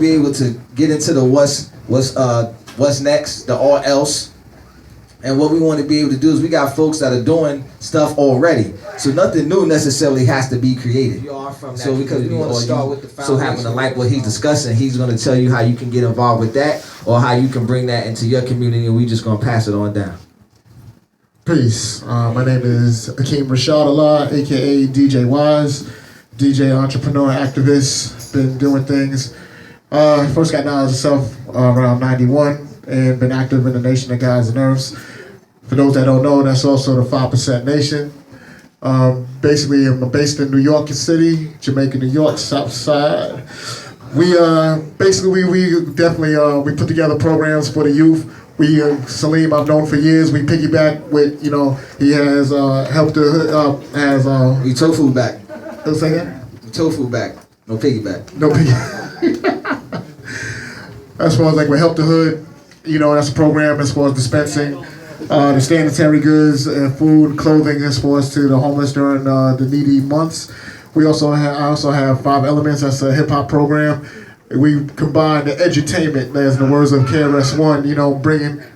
be able to get into the what's next, the all else. And what we want to be able to do is we got folks that are doing stuff already. So nothing new necessarily has to be created. So because we want to start with the foundation. So happen to like what he's discussing, he's going to tell you how you can get involved with that or how you can bring that into your community, and we just going to pass it on down. Peace. My name is Akeem Rashad, aka DJ Wise, DJ, entrepreneur, activist. Been doing things. First got knowledge of self around 91 and been active in the Nation of God's Nerves. For those that don't know, that's also the 5% Nation. Basically, I'm based in New York City, Jamaica, New York, South Side. We definitely we put together programs for the youth. We Salim, I've known for years. We piggyback with, he has helped the We tofu back. Say that? Tofu back. No piggyback. No piggyback. As far as like we help the hood, that's a program as far as dispensing the sanitary goods and food, clothing as far as to the homeless during the needy months. I also have 5 Elements. That's a hip hop program. We combine the edutainment, as in the words of KRS-One,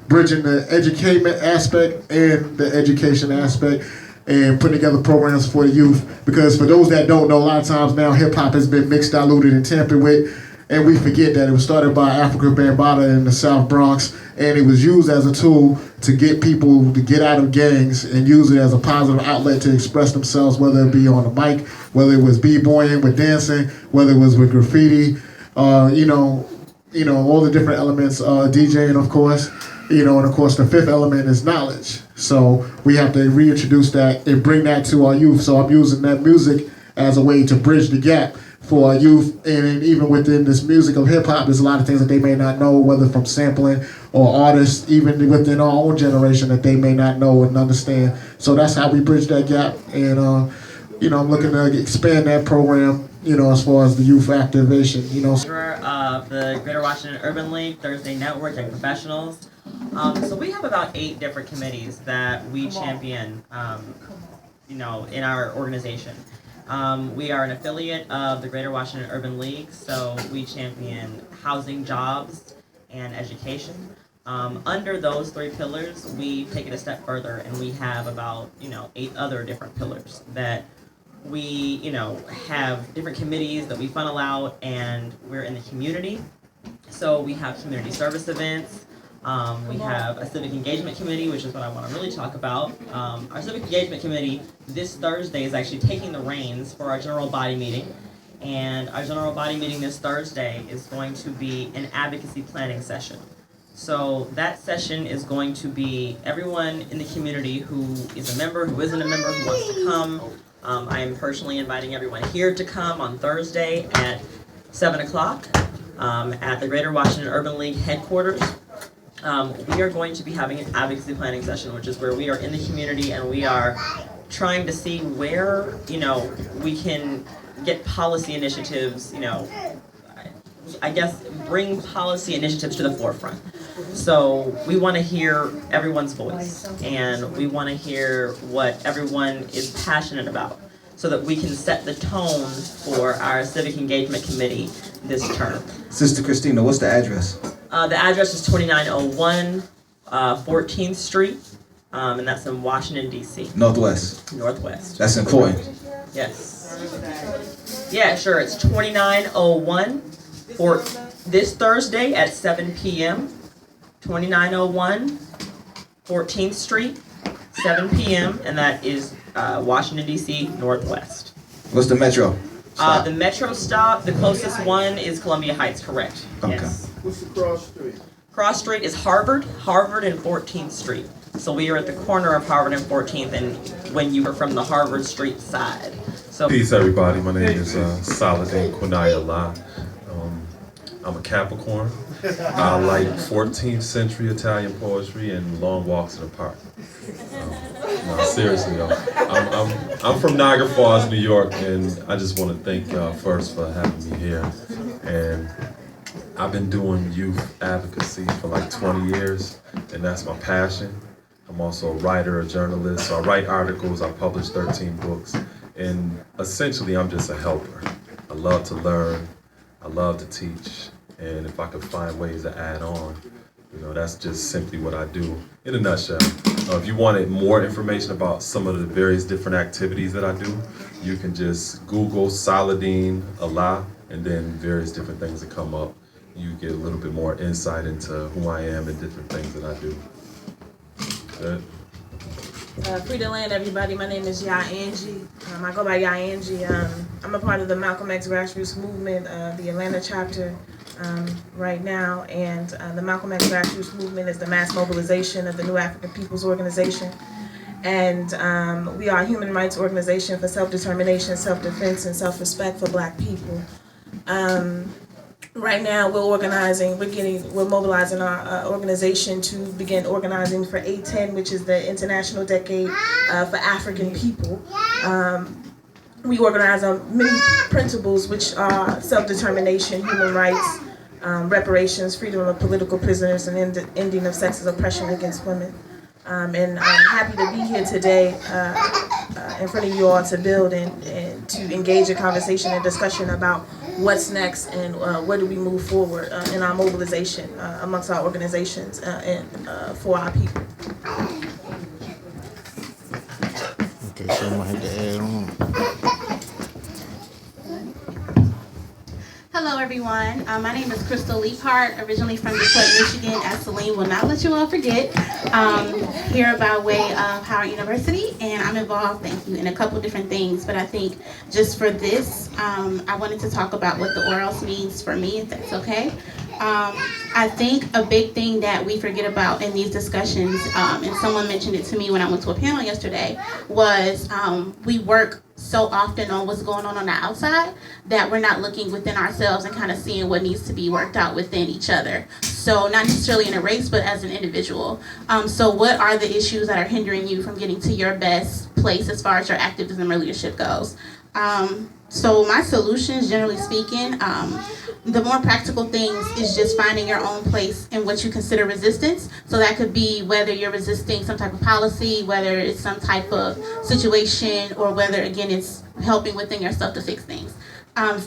bridging the education aspect and the education aspect, and putting together programs for the youth. Because for those that don't know, a lot of times now hip hop has been mixed, diluted, and tampered with. And we forget that it was started by Africa Bambaataa in the South Bronx, and it was used as a tool to get people to get out of gangs and use it as a positive outlet to express themselves, whether it be on the mic, whether it was b-boying with dancing, whether it was with graffiti, all the different elements, DJing, of course, and of course the 5th element is knowledge. So we have to reintroduce that and bring that to our youth. So I'm using that music as a way to bridge the gap for our youth, and even within this music of hip-hop, there's a lot of things that they may not know, whether from sampling or artists, even within our own generation, that they may not know and understand. So that's how we bridge that gap, and I'm looking to expand that program, as far as the youth activation, Member of the Greater Washington Urban League, Thursday Network, and professionals. So we have about 8 different committees that we champion, in our organization. We are an affiliate of the Greater Washington Urban League, so we champion housing, jobs, and education. Under those 3 pillars, we take it a step further, and we have about 8 other different pillars that we have different committees that we funnel out, and we're in the community. So we have community service events. We have a civic engagement committee, which is what I want to really talk about. Our civic engagement committee this Thursday is actually taking the reins for our general body meeting. And our general body meeting this Thursday is going to be an advocacy planning session. So that session is going to be everyone in the community who is a member, who isn't a member, who wants to come. I am personally inviting everyone here to come on Thursday at 7 o'clock at the Greater Washington Urban League headquarters. We are going to be having an advocacy planning session, which is where we are in the community and we are trying to see where, we can get policy initiatives, I guess bring policy initiatives to the forefront. So we want to hear everyone's voice, and we want to hear what everyone is passionate about, so that we can set the tone for our Civic Engagement Committee this term. Sister Kristina, what's the address? The address is 2901 14th Street, and that's in Washington, D.C. Northwest. Northwest. That's important. Yes. Yeah, sure. It's 2901 for this Thursday at 7 p.m. 2901 14th Street, 7 p.m., and that is Washington, D.C., Northwest. What's the metro stop? The metro stop, the closest one is Columbia Heights, correct. Okay. Yes. What's the cross street? Cross street is Harvard and 14th Street. So we are at the corner of Harvard and 14th, and when you are from the Harvard Street side. So peace, everybody. My name is Saladin, Quanaah. I'm a Capricorn. I like 14th century Italian poetry and long walks in the park. No, seriously though. I'm from Niagara Falls, New York, and I just want to thank y'all first for having me here. And I've been doing youth advocacy for like 20 years, and that's my passion. I'm also a writer, a journalist, so I write articles, I publish 13 books, and essentially I'm just a helper. I love to learn, I love to teach, And if I could find ways to add on, that's just simply what I do in a nutshell. If you wanted more information about some of the various different activities that I do, you can just Google Saladin Allah, and then various different things that come up. You get a little bit more insight into who I am and different things that I do. Good. Free to land, everybody. My name is Ya Angie. I go by Ya Angie. I'm a part of the Malcolm X Grassroots movement, the Atlanta chapter right now. And the Malcolm X Grassroots movement is the mass mobilization of the New African Peoples Organization. And we are a human rights organization for self-determination, self-defense, and self-respect for Black people. Right now, we're mobilizing our organization to begin organizing for 810, which is the International Decade for African People. We organize on many principles, which are self-determination, human rights, reparations, freedom of political prisoners, and ending of sexist oppression against women. And I'm happy to be here today in front of you all to build and to engage in conversation and discussion about what's next and where do we move forward in our mobilization amongst our organizations and for our people. Okay, so I'm gonna have to add on. Hello everyone, my name is Krystal Lephart, originally from Detroit, Michigan, as Celine will not let you all forget. Here by way of Howard University, and I'm involved, thank you, in a couple different things, but I think just for this, I wanted to talk about what the or else means for me, if that's okay. I think a big thing that we forget about in these discussions, and someone mentioned it to me when I went to a panel yesterday, was we work so often on what's going on the outside that we're not looking within ourselves and kind of seeing what needs to be worked out within each other. So not necessarily in a race, but as an individual. So what are the issues that are hindering you from getting to your best place as far as your activism or leadership goes? So my solutions, generally speaking, the more practical things is just finding your own place in what you consider resistance. So that could be whether you're resisting some type of policy, whether it's some type of situation, or whether, again, it's helping within yourself to fix things.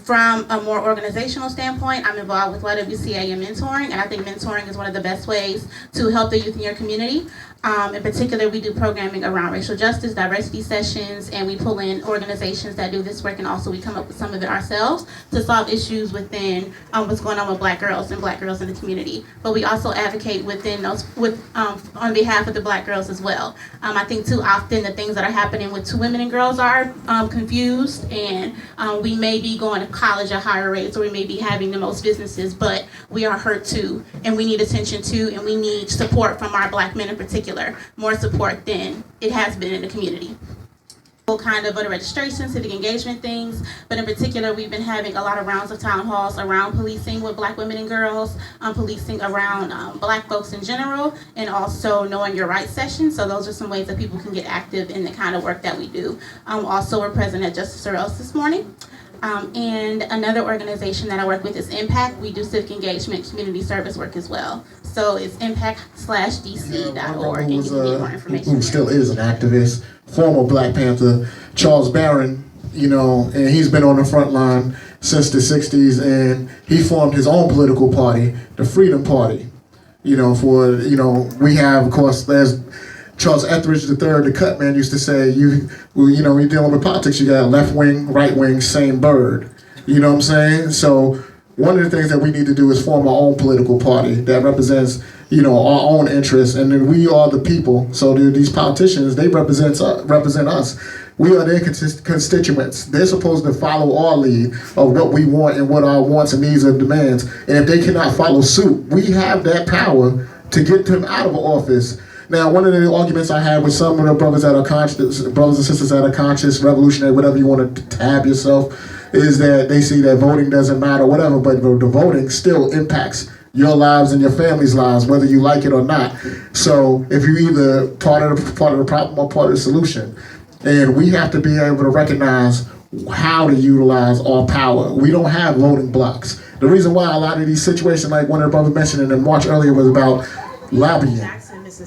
From a more organizational standpoint, I'm involved with YWCA and mentoring, and I think mentoring is one of the best ways to help the youth in your community. In particular, we do programming around racial justice, diversity sessions, and we pull in organizations that do this work, and also we come up with some of it ourselves to solve issues within what's going on with Black girls and Black girls in the community. But we also advocate within those on behalf of the Black girls as well. I think too often the things that are happening with two women and girls are confused, and we may be going to college at higher rates, or we may be having the most businesses, but we are hurt too, and we need attention too, and we need support from our Black men in particular. More support than it has been in the community. Kind of voter registration, civic engagement things, but in particular we've been having a lot of rounds of town halls around policing with Black women and girls, policing around Black folks in general, and also knowing your rights sessions. So those are some ways that people can get active in the kind of work that we do. Also, we're present at Justice or Else this morning. And another organization that I work with is Impact. We do civic engagement, community service work as well. So it's impact/dc.org, and you can get more information. Who still is an activist, former Black Panther, Charles Barron, and he's been on the front line since the 60s, and he formed his own political party, the Freedom Party. We have, of course, there's Charles Etheridge III, the cut man, used to say, you're dealing with politics, you got left wing, right wing, same bird. You know what I'm saying? So one of the things that we need to do is form our own political party that represents, our own interests, and then we are the people. So these politicians, they represent us. We are their constituents. They're supposed to follow our lead of what we want and what our wants and needs and demands. And if they cannot follow suit, we have that power to get them out of office. Now, one of the arguments I had with some of the brothers that are conscious, brothers and sisters that are conscious, revolutionary, whatever you want to tab yourself, is that they see that voting doesn't matter, whatever, but the voting still impacts your lives and your family's lives, whether you like it or not. So if you're either part of the problem or part of the solution, and we have to be able to recognize how to utilize our power. We don't have voting blocks. The reason why a lot of these situations, like one of the brothers mentioned in the march earlier, was about lobbying,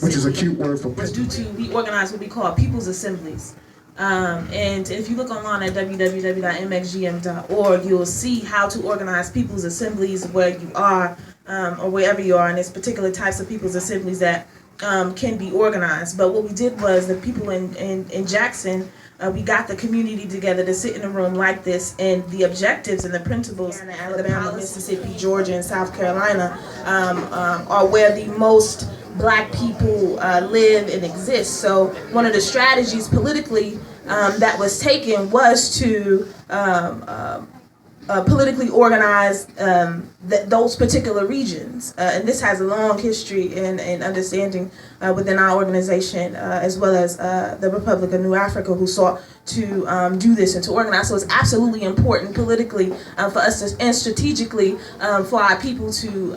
which is a cute word for was due to we organize what we call people's assemblies. And if you look online at www.mxgm.org, you'll see how to organize people's assemblies where you are, or wherever you are, and there's particular types of people's assemblies that can be organized. But what we did was the people in Jackson, we got the community together to sit in a room like this, and the objectives and the principles in Alabama, Mississippi, Georgia, and South Carolina are where the most Black people live and exist. So one of the strategies politically that was taken was to politically organize those particular regions. And this has a long history and understanding within our organization, as well as the Republic of New Africa, who sought to do this and to organize. So it's absolutely important politically for us to, and strategically for our people to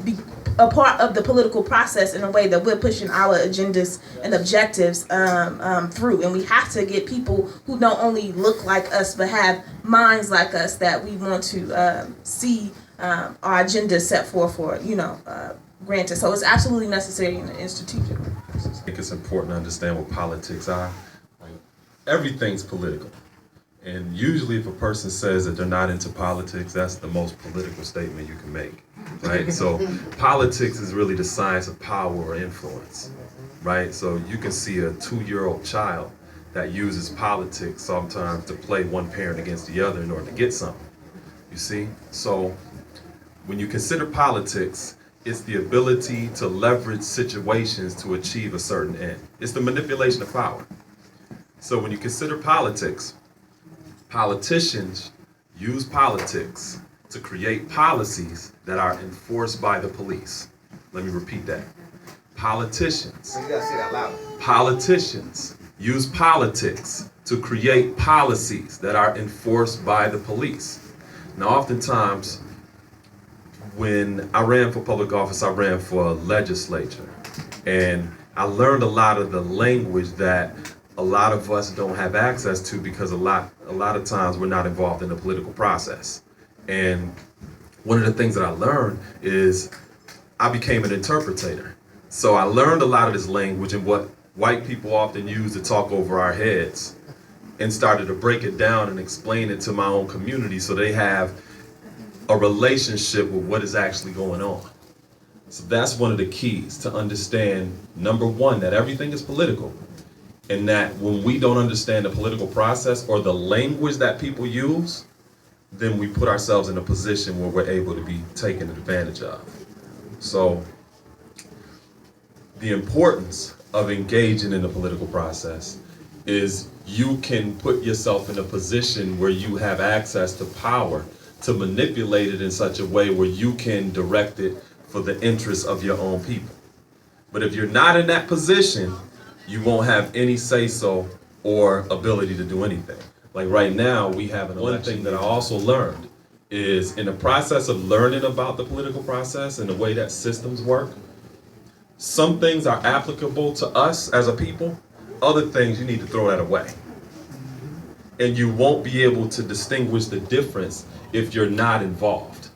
be a part of the political process in a way that we're pushing our agendas and objectives through. And we have to get people who don't only look like us but have minds like us, that we want to see our agenda set forth for, granted. So it's absolutely necessary and strategic. I think it's important to understand what politics are. Like, everything's political. And usually if a person says that they're not into politics, that's the most political statement you can make, right? So politics is really the science of power or influence, right? So you can see a 2-year-old child that uses politics sometimes to play one parent against the other in order to get something, you see? So when you consider politics, it's the ability to leverage situations to achieve a certain end. It's the manipulation of power. So when you consider politics, politicians use politics to create policies that are enforced by the police. Let me repeat that. Politicians use politics to create policies that are enforced by the police. Now, oftentimes, when I ran for public office, I ran for a legislature, and I learned a lot of the language that a lot of us don't have access to, because a lot of times we're not involved in the political process. And one of the things that I learned is I became an interpreter. So I learned a lot of this language and what white people often use to talk over our heads, and started to break it down and explain it to my own community so they have a relationship with what is actually going on. So that's one of the keys to understand, number one, that everything is political. And that when we don't understand the political process or the language that people use, then we put ourselves in a position where we're able to be taken advantage of. So the importance of engaging in the political process is you can put yourself in a position where you have access to power to manipulate it in such a way where you can direct it for the interests of your own people. But if you're not in that position, you won't have any say-so or ability to do anything. Like right now, we have an election. One thing that I also learned is in the process of learning about the political process and the way that systems work, some things are applicable to us as a people, other things you need to throw that away. And you won't be able to distinguish the difference if you're not involved.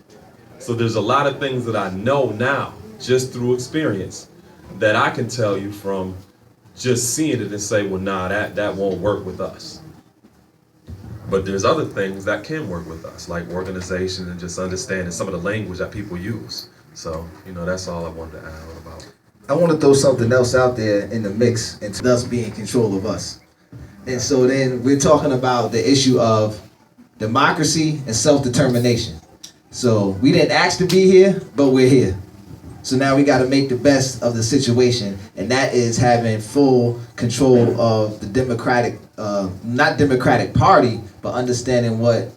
So there's a lot of things that I know now, just through experience, that I can tell you from just seeing it and say, well, nah, that won't work with us. But there's other things that can work with us, like organization and just understanding some of the language that people use. So, that's all I wanted to add about. I want to throw something else out there in the mix, and thus be in control of us. And so then we're talking about the issue of democracy and self-determination. So we didn't ask to be here, but we're here. So now we got to make the best of the situation, and that is having full control of the Democratic, not Democratic Party, but understanding what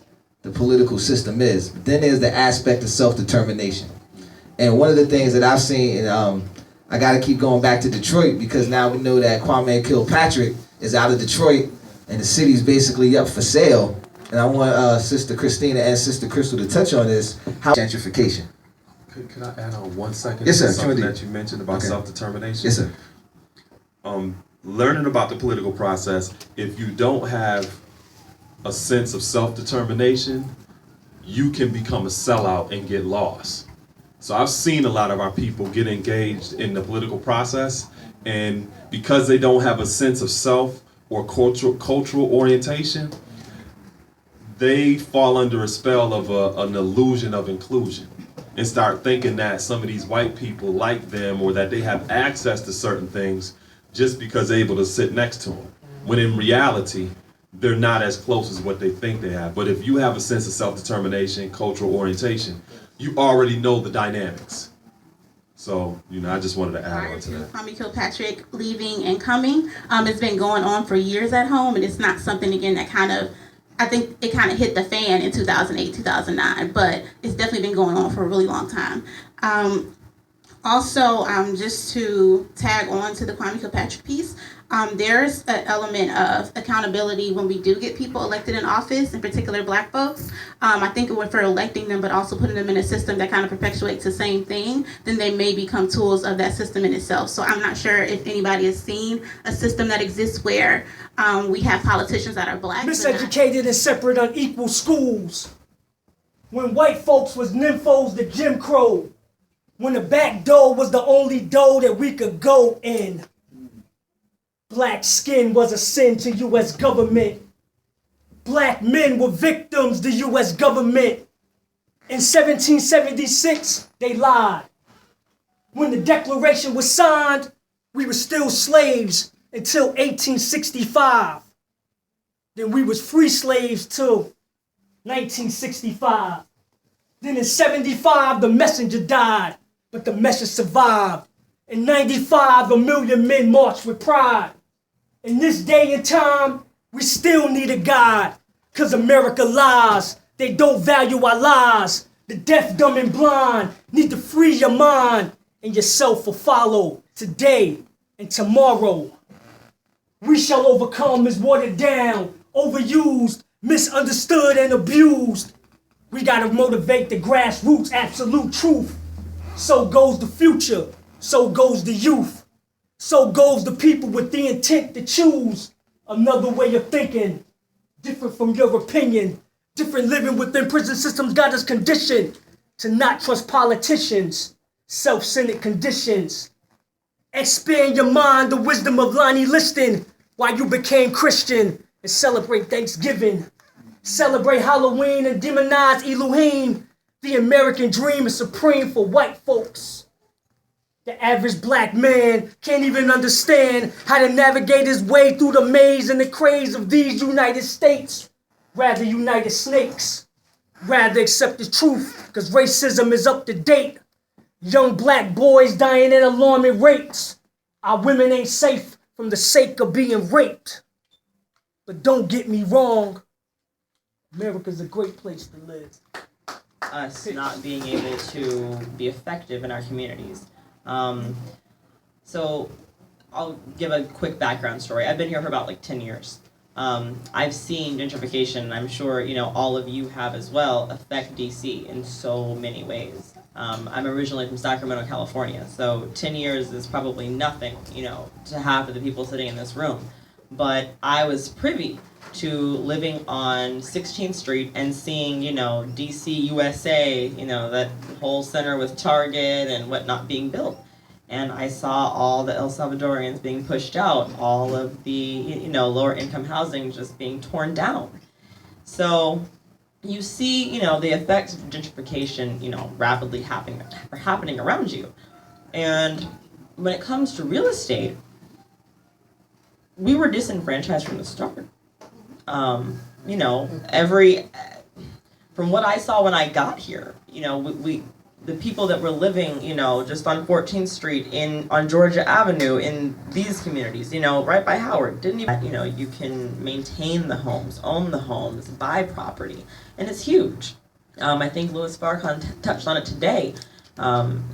the political system is. But then there's the aspect of self-determination. And one of the things that I've seen, and I got to keep going back to Detroit, because now we know that Kwame Kilpatrick is out of Detroit, and the city's basically up for sale. And I want Sister Kristina and Sister Krystal to touch on this, how gentrification. Could I add on 1 second? Yes, sir. Something that you mentioned about self-determination. Yes, sir. Learning about the political process, if you don't have a sense of self-determination, you can become a sellout and get lost. So I've seen a lot of our people get engaged in the political process, and because they don't have a sense of self or cultural orientation, they fall under a spell of an illusion of inclusion and start thinking that some of these white people like them or that they have access to certain things just because they're able to sit next to them. When in reality, they're not as close as what they think they have. But if you have a sense of self-determination, cultural orientation, you already know the dynamics. So, I just wanted to add on to that. Kwame Kilpatrick leaving and coming, it's been going on for years at home, and it's not something, again, that I think it kind of hit the fan in 2008, 2009, but it's definitely been going on for a really long time. Also, just to tag on to the Kwame Kilpatrick piece, there's an element of accountability when we do get people elected in office, in particular Black folks. I think for electing them, but also putting them in a system that kind of perpetuates the same thing, then they may become tools of that system in itself. So I'm not sure if anybody has seen a system that exists where we have politicians that are Black. Miseducated and separate unequal schools. When white folks was nymphos to Jim Crow. When the back door was the only door that we could go in. Black skin was a sin to U.S. government. Black men were victims to U.S. government. In 1776, they lied. When the Declaration was signed, we were still slaves until 1865. Then we was free slaves till 1965. Then in 75, the messenger died, but the message survived. In 95, 1 million men marched with pride. In this day and time, we still need a God, cause America lies. They don't value our lives. The deaf, dumb, and blind need to free your mind, and yourself will follow today and tomorrow. We shall overcome is watered down, overused, misunderstood, and abused. We gotta motivate the grassroots, absolute truth. So goes the future, so goes the youth. So goes the people with the intent to choose another way of thinking, different from your opinion. Different living within prison systems got us conditioned to not trust politicians, self-centered conditions. Expand your mind, the wisdom of Lonnie Liston, while you became Christian, and celebrate Thanksgiving. Celebrate Halloween and demonize Elohim. The American dream is supreme for white folks. The average Black man can't even understand how to navigate his way through the maze and the craze of these United States. Rather united snakes. Rather accept the truth, because racism is up to date. Young Black boys dying at alarming rates. Our women ain't safe from the sake of being raped. But don't get me wrong, America's a great place to live. Us not being able to be effective in our communities. So I'll give a quick background story. I've been here for about 10 years. I've seen gentrification, and I'm sure all of you have as well, affect DC in so many ways. I'm originally from Sacramento, California, so 10 years is probably nothing, to half of the people sitting in this room. But I was privy to living on 16th Street and seeing, DC, USA, that whole center with Target and whatnot being built. And I saw all the El Salvadorians being pushed out, all of the, lower income housing just being torn down. So you see, the effects of gentrification, rapidly happening around you. And when it comes to real estate, we were disenfranchised from the start. From what I saw when I got here, the people that were living, just on 14th Street, on Georgia Avenue, in these communities, right by Howard, didn't even, you can maintain the homes, own the homes, buy property, and it's huge. I think Louis Farrakhan touched on it today.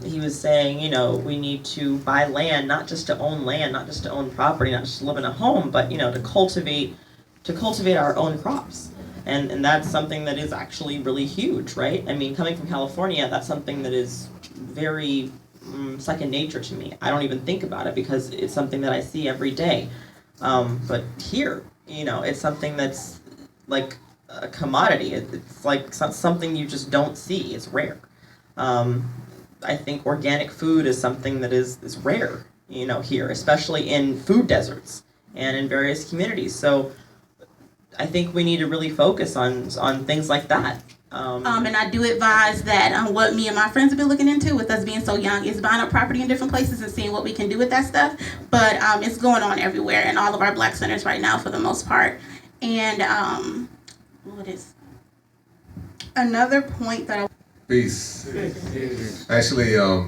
He was saying, we need to buy land, not just to own land, not just to own property, not just to live in a home, but, to cultivate our own crops. And that's something that is actually really huge, right? I mean, coming from California, that's something that is very second nature to me. I don't even think about it because it's something that I see every day. But here, it's something that's like a commodity. It's like something you just don't see. It's rare. I think organic food is something that is rare, here, especially in food deserts. and in various communities. So I think we need to really focus on things like that. And I do advise that what me and my friends have been looking into with us being so young is buying up property in different places and seeing what we can do with that stuff. But it's going on everywhere in all of our black centers right now for the most part. And what is another point that I... Peace. Actually, I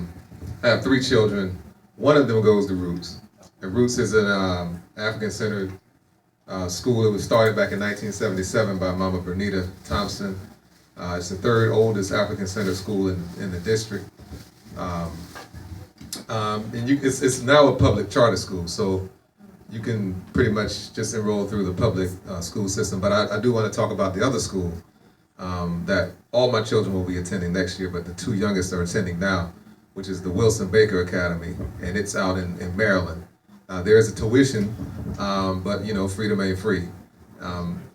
have 3 children. One of them goes to Roots. And Roots is an African-centered school. It was started back in 1977 by Mama Bernita Thompson. It's the 3rd oldest African-centered school in the district. It's now a public charter school, so you can pretty much just enroll through the public school system. But I do want to talk about the other school that all my children will be attending next year, but the 2 youngest are attending now, which is the Wilson Baker Academy, and it's out in Maryland. There is a tuition, but freedom ain't free.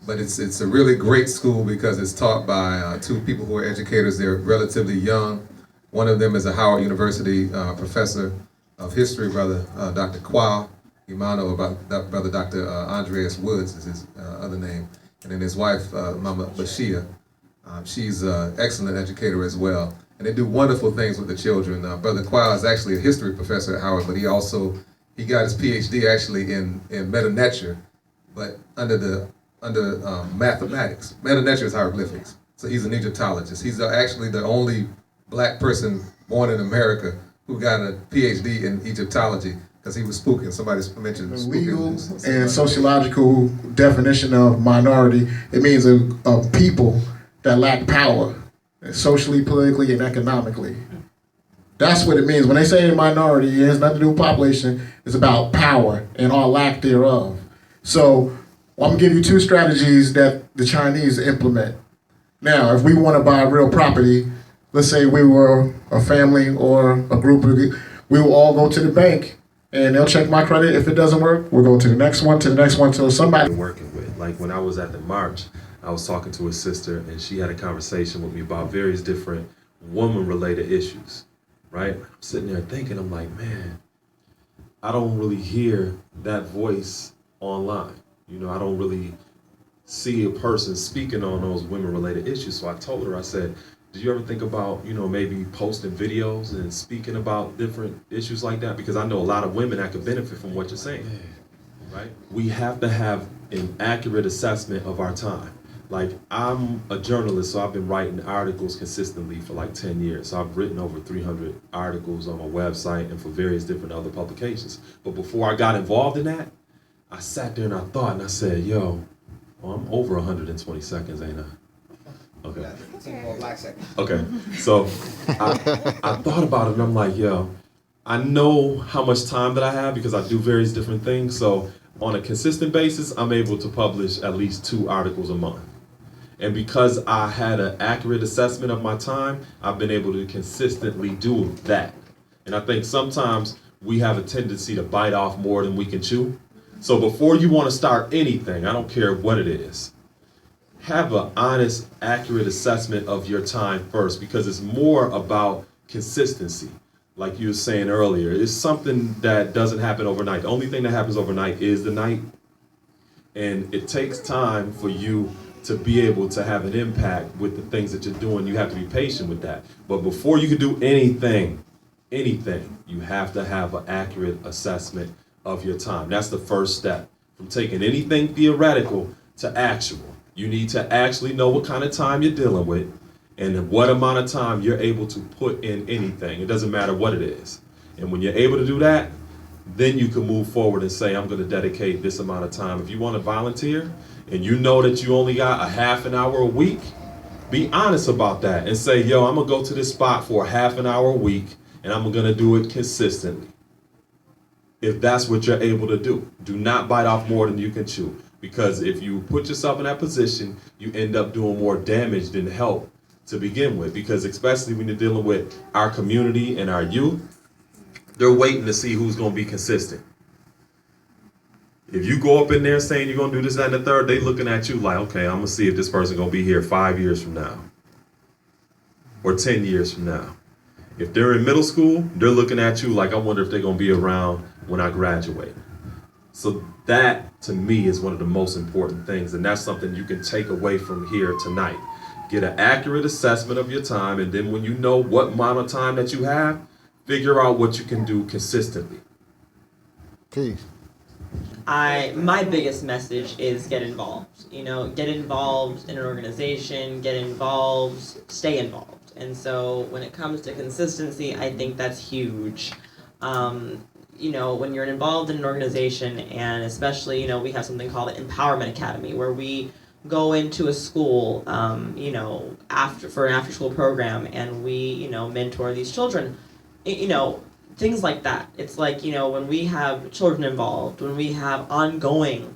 But it's a really great school because it's taught by 2 people who are educators. They're relatively young. One of them is a Howard University professor of history, brother Dr. Quanaah, Imano, brother Dr. Andreas Woods is his other name, and then his wife, Mama Bashia. She's an excellent educator as well, and they do wonderful things with the children. Brother Quanaah is actually a history professor at Howard, but he got his PhD actually in meta nature, but under mathematics. Meta nature is hieroglyphics, so he's an Egyptologist. He's actually the only black person born in America who got a PhD in Egyptology, because he was spooking. Somebody mentioned spooking. Legal and sociological definition of minority, it means a people that lack power, socially, politically, and economically. That's what it means. When they say minority, it has nothing to do with population. It's about power and our lack thereof. So I'm gonna give you 2 strategies that the Chinese implement. Now, if we want to buy real property, let's say we were a family or a group, we will all go to the bank and they'll check my credit. If it doesn't work, we'll go to the next one, till somebody. Working with, like when I was at the march, I was talking to a sister and she had a conversation with me about various different woman-related issues, right? I'm sitting there thinking, I'm like, man, I don't really hear that voice online. I don't really see a person speaking on those women-related issues. So I told her, I said, did you ever think about, maybe posting videos and speaking about different issues like that? Because I know a lot of women that could benefit from what you're saying, right? We have to have an accurate assessment of our time. Like, I'm a journalist, so I've been writing articles consistently for like 10 years. So I've written over 300 articles on my website and for various different other publications. But before I got involved in that, I sat there and I thought, and I said, I'm over 120 seconds, ain't I? Okay. Okay, so I thought about it and I'm like, I know how much time that I have because I do various different things. So on a consistent basis, I'm able to publish at least 2 articles a month. And because I had an accurate assessment of my time, I've been able to consistently do that. And I think sometimes we have a tendency to bite off more than we can chew. So before you want to start anything, I don't care what it is, have an honest, accurate assessment of your time first, because it's more about consistency. Like you were saying earlier, it's something that doesn't happen overnight. The only thing that happens overnight is the night. And it takes time for you to be able to have an impact with the things that you're doing. You have to be patient with that. But before you can do anything, you have to have an accurate assessment of your time. That's the first step. From taking anything theoretical to actual. You need to actually know what kind of time you're dealing with and what amount of time you're able to put in anything. It doesn't matter what it is. And when you're able to do that, then you can move forward and say, I'm going to dedicate this amount of time. If you want to volunteer and you know that you only got a half an hour a week, be honest about that and say, I'm going to go to this spot for a half an hour a week and I'm going to do it consistently. If that's what you're able to do. Do not bite off more than you can chew. Because if you put yourself in that position, you end up doing more damage than help to begin with. Because especially when you're dealing with our community and our youth, they're waiting to see who's going to be consistent. If you go up in there saying you're going to do this, that, and the third, they looking at you like, okay, I'm going to see if this person going to be here 5 years from now. Or 10 years from now. If they're in middle school, they're looking at you like, I wonder if they're going to be around when I graduate. So that, to me, is one of the most important things, and that's something you can take away from here tonight. Get an accurate assessment of your time, and then when you know what amount of time that you have, figure out what you can do consistently. Peace. My biggest message is get involved. Get involved in an organization, get involved, stay involved. And so when it comes to consistency, I think that's huge. When you're involved in an organization, and especially, we have something called the Empowerment Academy, where we go into a school, for an after-school program, and we, mentor these children. Things like that. It's like, when we have children involved, when we have ongoing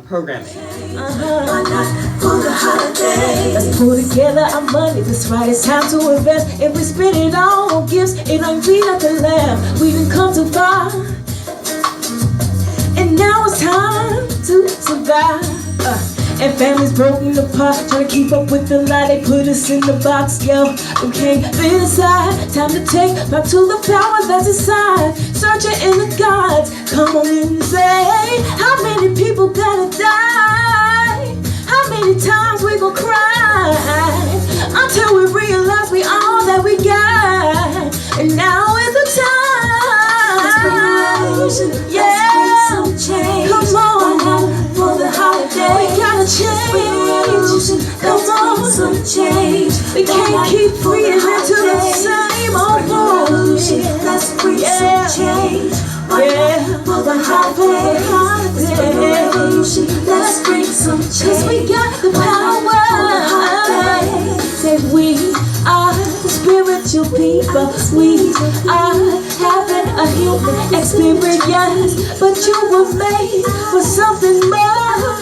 programming. For the holiday, let's pull together our money. That's right, it's time to invest. If we spend it all on gifts, it ain't be like the lamb. We done come too far, and now it's time to survive. And families broken apart, trying to keep up with the lie. They put us in the box, yo. We can't fit inside. Time to take back to the power that's inside. Searching in the gods. Come on and say, how many people gotta die? How many times we gon' cry? Until we realize we all that we got. And now is the time. Let's bring a revolution. Yeah. Let's bring some change. Come on. For the holiday, we gotta change. Come on, some change. We can't keep breathing into the same old bullshit. Let's bring some change. For the holiday, let's bring some change. 'Cause we got the power. Say we are the spiritual people. We are having a human experience, but you were made for something more.